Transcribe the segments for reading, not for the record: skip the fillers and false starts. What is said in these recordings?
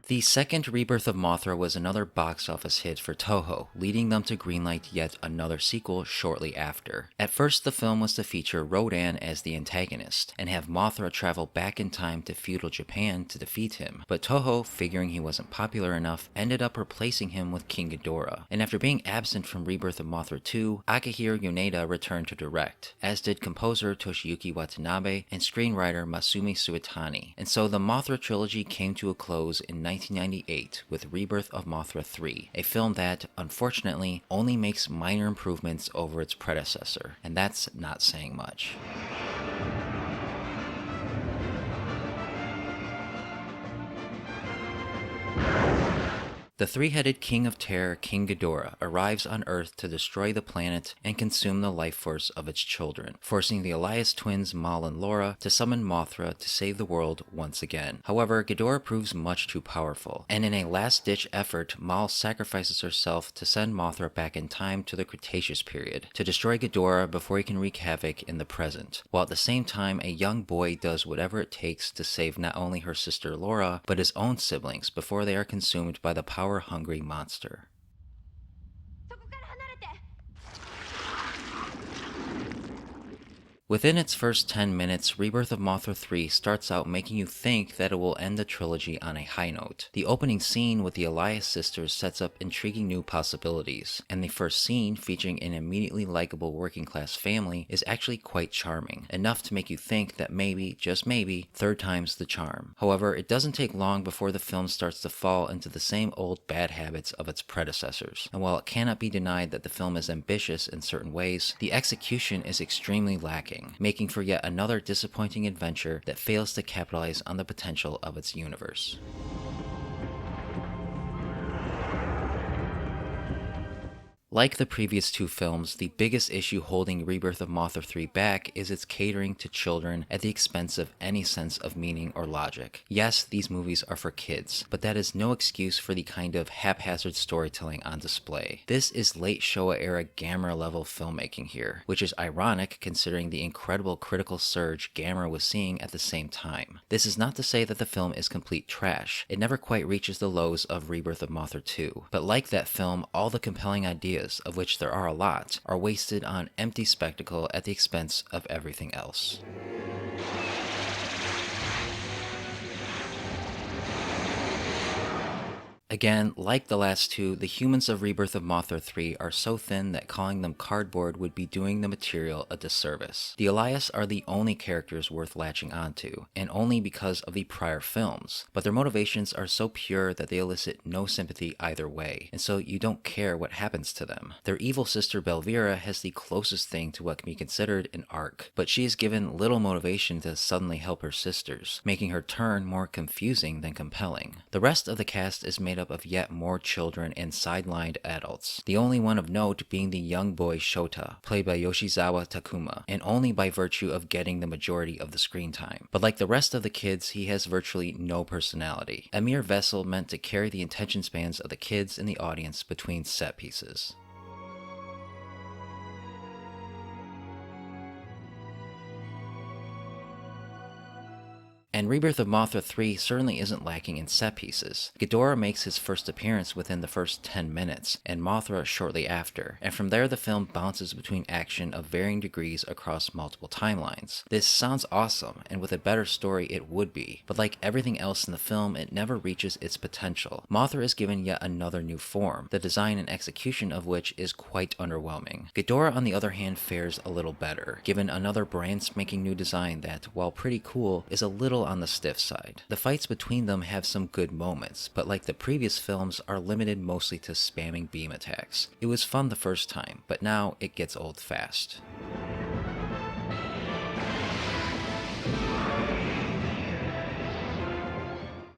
The second Rebirth of Mothra was another box office hit for Toho, leading them to greenlight yet another sequel shortly after. At first, the film was to feature Rodan as the antagonist, and have Mothra travel back in time to feudal Japan to defeat him, but Toho, figuring he wasn't popular enough, ended up replacing him with King Ghidorah. And after being absent from Rebirth of Mothra 2, Akihiro Yoneda returned to direct, as did composer Toshiyuki Watanabe and screenwriter Masumi Suetani. And so the Mothra trilogy came to a close in 1998 with Rebirth of Mothra 3, a film that, unfortunately, only makes minor improvements over its predecessor, and that's not saying much. The three-headed King of Terror, King Ghidorah, arrives on Earth to destroy the planet and consume the life force of its children, forcing the Elias twins Moll and Lora to summon Mothra to save the world once again. However, Ghidorah proves much too powerful, and in a last-ditch effort, Moll sacrifices herself to send Mothra back in time to the Cretaceous period, to destroy Ghidorah before he can wreak havoc in the present, while at the same time a young boy does whatever it takes to save not only her sister Lora, but his own siblings before they are consumed by the power-hungry monster. Within its first 10 minutes, Rebirth of Mothra 3 starts out making you think that it will end the trilogy on a high note. The opening scene with the Elias sisters sets up intriguing new possibilities, and the first scene featuring an immediately likable working-class family is actually quite charming, enough to make you think that maybe, just maybe, third time's the charm. However, it doesn't take long before the film starts to fall into the same old bad habits of its predecessors, and while it cannot be denied that the film is ambitious in certain ways, the execution is extremely lacking, making for yet another disappointing adventure that fails to capitalize on the potential of its universe. Like the previous two films, the biggest issue holding Rebirth of Mothra 3 back is its catering to children at the expense of any sense of meaning or logic. Yes, these movies are for kids, but that is no excuse for the kind of haphazard storytelling on display. This is late Showa era Gamera level filmmaking here, which is ironic considering the incredible critical surge Gamera was seeing at the same time. This is not to say that the film is complete trash. It never quite reaches the lows of Rebirth of Mothra 2, but like that film, all the compelling ideas, of which there are a lot, are wasted on empty spectacle at the expense of everything else. Again, like the last two, the humans of Rebirth of Mothra 3 are so thin that calling them cardboard would be doing the material a disservice. The Elias are the only characters worth latching onto, and only because of the prior films, but their motivations are so pure that they elicit no sympathy either way, and so you don't care what happens to them. Their evil sister Belvera has the closest thing to what can be considered an arc, but she is given little motivation to suddenly help her sisters, making her turn more confusing than compelling. The rest of the cast is made up of yet more children and sidelined adults, the only one of note being the young boy Shota, played by Yoshizawa Takuma, and only by virtue of getting the majority of the screen time. But like the rest of the kids, he has virtually no personality, a mere vessel meant to carry the attention spans of the kids in the audience between set pieces. And Rebirth of Mothra 3 certainly isn't lacking in set pieces. Ghidorah makes his first appearance within the first 10 minutes, and Mothra shortly after, and from there the film bounces between action of varying degrees across multiple timelines. This sounds awesome, and with a better story it would be, but like everything else in the film, it never reaches its potential. Mothra is given yet another new form, the design and execution of which is quite underwhelming. Ghidorah on the other hand fares a little better, given another brand-spanking new design that, while pretty cool, is a little on the stiff side. The fights between them have some good moments, but like the previous films, are limited mostly to spamming beam attacks. It was fun the first time, but now it gets old fast.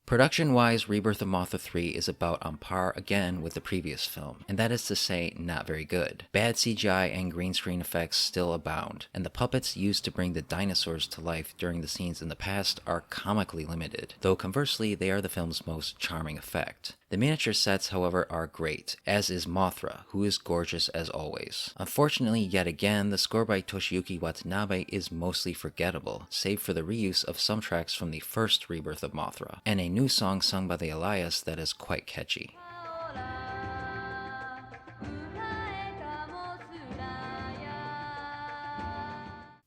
Production-wise, Rebirth of Mothra 3 is about on par again with the previous film, and that is to say, not very good. Bad CGI and green screen effects still abound, and the puppets used to bring the dinosaurs to life during the scenes in the past are comically limited, though conversely they are the film's most charming effect. The miniature sets, however, are great, as is Mothra, who is gorgeous as always. Unfortunately, yet again, the score by Toshiyuki Watanabe is mostly forgettable, save for the reuse of some tracks from the first Rebirth of Mothra, and a new song sung by the Elias that is quite catchy.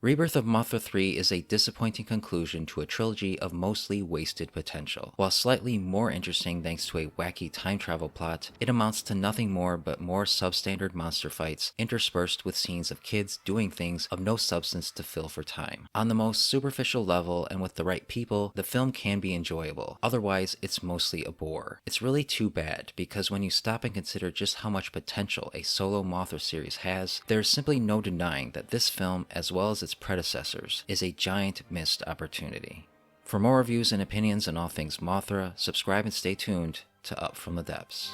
Rebirth of Mothra 3 is a disappointing conclusion to a trilogy of mostly wasted potential. While slightly more interesting thanks to a wacky time travel plot, it amounts to nothing more but more substandard monster fights interspersed with scenes of kids doing things of no substance to fill for time. On the most superficial level and with the right people, the film can be enjoyable. Otherwise, it's mostly a bore. It's really too bad, because when you stop and consider just how much potential a solo Mothra series has, there is simply no denying that this film, as well as its predecessors, is a giant missed opportunity. For more reviews and opinions on all things Mothra, subscribe and stay tuned to Up From the Depths.